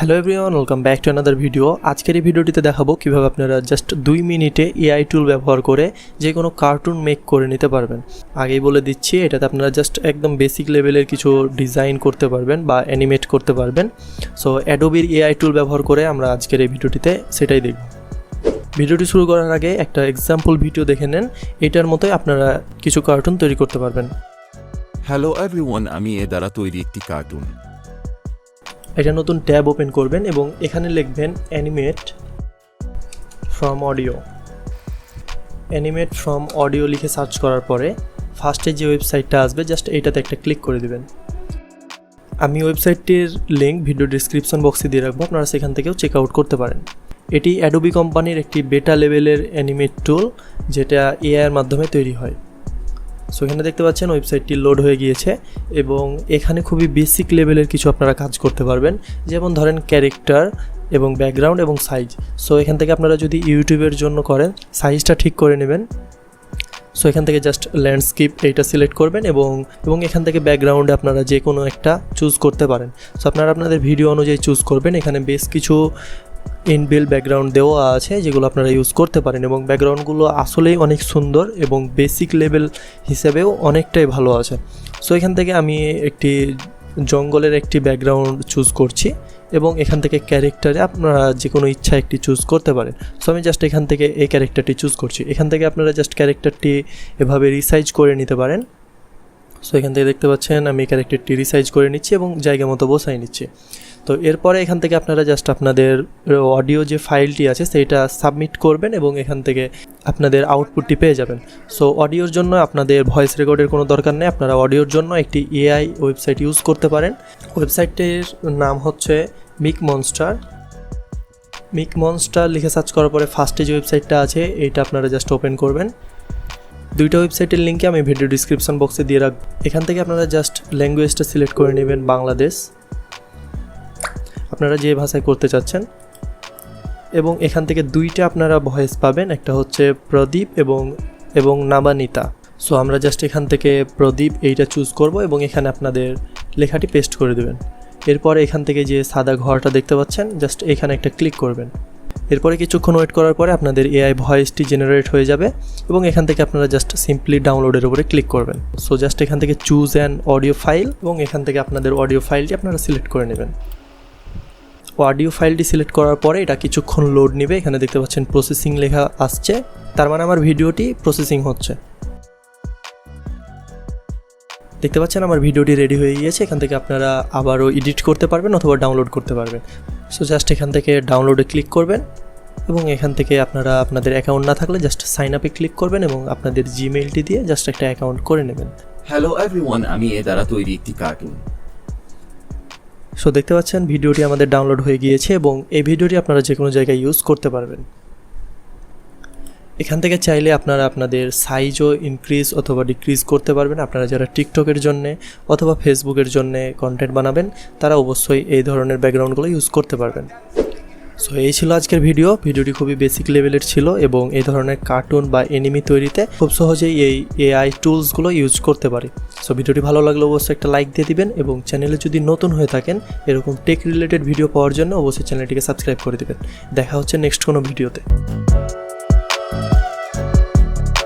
Hello everyone, welcome back to another video. আজকের এই ভিডিওটিতে দেখাবো কীভাবে আপনারা জাস্ট 2 মিনিটে এআই টুল ব্যবহার করে যে কোনো কার্টুন মেক করে নিতে পারবেন। আগেই বলে দিচ্ছি, এটাতে আপনারা জাস্ট একদম বেসিক লেভেলের কিছু ডিজাইন করতে পারবেন বা অ্যানিমেট করতে পারবেন। সো অ্যাডোবির এআই টুল ব্যবহার করে আমরা আজকের এই ভিডিওটিতে সেটাই দেখব। ভিডিওটি শুরু করার আগে একটা এক্সাম্পল ভিডিও দেখে নেন, এটার মতোই আপনারা কিছু কার্টুন তৈরি করতে পারবেন। হ্যালো এভরিওয়ান, আমি এ দ্বারা তৈরি একটি কার্টুন। এটা নতুন ট্যাব ওপেন করবেন এবং এখানে লিখবেন animate from audio. Animate from audio লিখে সার্চ করার পরে ফার্স্টে যে ওয়েবসাইটটা আসবে জাস্ট এইটাতে একটা ক্লিক করে দিবেন। আমি ওয়েবসাইটটির লিঙ্ক ভিডিও ডিসক্রিপশন বক্সে দিয়ে রাখবো, আপনারা সেখান থেকেও চেক আউট করতে পারেন। এটি অ্যাডোবি কোম্পানির একটি বেটা লেভেলের অ্যানিমেট টুল, যেটা এআইয়ের মাধ্যমে তৈরি হয়। সো এখানে দেখতে পাচ্ছেন ওয়েবসাইটটি লোড হয়ে গিয়েছে এবং এখানে খুবই বেসিক লেভেলের কিছু আপনারা কাজ করতে পারবেন, যেমন ধরেন ক্যারেক্টার এবং ব্যাকগ্রাউন্ড এবং সাইজ। সো এখান থেকে আপনারা যদি ইউটিউবের জন্য করেন, সাইজটা ঠিক করে নেবেন। সো এখান থেকে জাস্ট ল্যান্ডস্কেপ এইটা সিলেক্ট করবেন এবং এখান থেকে ব্যাকগ্রাউন্ডে আপনারা যে কোনো একটা চুজ করতে পারেন। সো আপনারা আপনাদের ভিডিও অনুযায়ী চুজ করবেন। এখানে বেশ কিছু ইনবিল্ট ব্যাকগ্রাউন্ড দেওয়া আছে যেগুলো আপনারা ইউজ করতে পারেন এবং ব্যাকগ্রাউন্ডগুলো আসলেই অনেক সুন্দর এবং বেসিক লেভেল হিসেবেও অনেকটাই ভালো আছে। সো এখান থেকে আমি একটি জঙ্গলের একটি ব্যাকগ্রাউন্ড চুজ করছি এবং এখান থেকে ক্যারেক্টারে আপনারা যে কোনো ইচ্ছা একটি চুজ করতে পারেন। সো আমি জাস্ট এখান থেকে এই ক্যারেক্টারটি চুজ করছি। এখান থেকে আপনারা জাস্ট ক্যারেক্টারটি এভাবে রিসাইজ করে নিতে পারেন। সো এখান থেকে দেখতে পাচ্ছেন আমি ক্যারেক্টারটি রিসাইজ করে নিচ্ছি এবং জায়গা মতো বসাই নিচ্ছি। তো এরপরে এখান থেকে আপনারা জাস্ট আপনাদের অডিও যে ফাইলটি আছে সেইটা সাবমিট করবেন এবং এখান থেকে আপনাদের আউটপুটটি পেয়ে যাবেন। সো অডিওর জন্য আপনাদের ভয়েস রেকর্ডের কোনো দরকার নেই, আপনারা অডিওর জন্য একটি এআই ওয়েবসাইট ইউজ করতে পারেন। ওয়েবসাইটটির নাম হচ্ছে মিক মনস্টার লিখে সার্চ করার পরে ফার্স্টে যে ওয়েবসাইটটা আছে এইটা আপনারা জাস্ট ওপেন করবেন। দুইটা ওয়েবসাইটের লিঙ্কে আমি ভিডিও ডিসক্রিপশন বক্সে দিয়ে রাখব। এখান থেকে আপনারা জাস্ট ল্যাঙ্গুয়েজটা সিলেক্ট করে নেবেন বাংলাদেশ, আপনারা যে ভাষায় করতে চাচ্ছেন, এবং এখান থেকে দুইটা আপনারা ভয়েস পাবেন, একটা হচ্ছে প্রদীপ এবং নাবানিতা। সো আমরা জাস্ট এখান থেকে প্রদীপ এইটা চুজ করব এবং এখানে আপনাদের লেখাটি পেস্ট করে দেবেন। এরপরে এখান থেকে যে সাদা ঘরটা দেখতে পাচ্ছেন জাস্ট এখানে একটা ক্লিক করবেন। এরপরে কিছুক্ষণ ওয়েট করার পরে আপনাদের এআই ভয়েসটি জেনারেট হয়ে যাবে এবং এখান থেকে আপনারা জাস্ট সিম্পলি ডাউনলোডের উপরে ক্লিক করবেন। সো জাস্ট এখান থেকে চুজ অ্যান অডিও ফাইল এবং এখান থেকে আপনাদের অডিও ফাইলটি আপনারা সিলেক্ট করে নেবেন। অডিও ফাইলটি সিলেক্ট করার পরে এটা কিছুক্ষণ লোড নেবে। এখানে দেখতে পাচ্ছেন প্রসেসিং লেখা আসছে, তার মানে আমার ভিডিওটি প্রসেসিং হচ্ছে। দেখতে পাচ্ছেন আমার ভিডিওটি রেডি হয়ে গিয়েছে। এখান থেকে আপনারা আবারও এডিট করতে পারবেন অথবা ডাউনলোড করতে পারবেন। সো জাস্ট এখান থেকে ডাউনলোডে ক্লিক করবেন এবং এখান থেকে আপনারা আপনাদের অ্যাকাউন্ট না থাকলে জাস্ট সাইন আপে ক্লিক করবেন এবং আপনাদের জিমেইলটি দিয়ে জাস্ট একটা অ্যাকাউন্ট করে নেবেন। হ্যালো এভরিওয়ান, আমি এ দ্বারা তৈরি একটি কার্টুন। সো দেখতে পাচ্ছেন ভিডিওটি আমাদের ডাউনলোড হয়ে গিয়েছে এবং এই ভিডিওটি আপনারা যে কোনো জায়গায় ইউজ করতে পারবেন। এখান থেকে চাইলে আপনারা আপনাদের সাইজও ইনক্রিজ অথবা ডিক্রিজ করতে পারবেন। আপনারা যারা টিকটকের জন্যে অথবা ফেসবুকের জন্যে কন্টেন্ট বানাবেন তারা অবশ্যই এই ধরনের ব্যাকগ্রাউন্ডগুলো ইউজ করতে পারবেন। সো এই ছিল আজকের ভিডিওটি খুবই বেসিক লেভেলের ছিল এবং এই ধরনের কার্টুন বা এনিমি তৈরিতে খুব সহজেই এই এআই টুলসগুলো ইউজ করতে পারে। সো ভিডিওটি ভালো লাগলে অবশ্যই একটা লাইক দিয়ে দিবেন এবং চ্যানেলে যদি নতুন হয়ে থাকেন এরকম টেক রিলেটেড ভিডিও পাওয়ার জন্য অবশ্যই চ্যানেলটিকে সাবস্ক্রাইব করে দিবেন। দেখা হচ্ছে নেক্সট কোনো ভিডিওতে।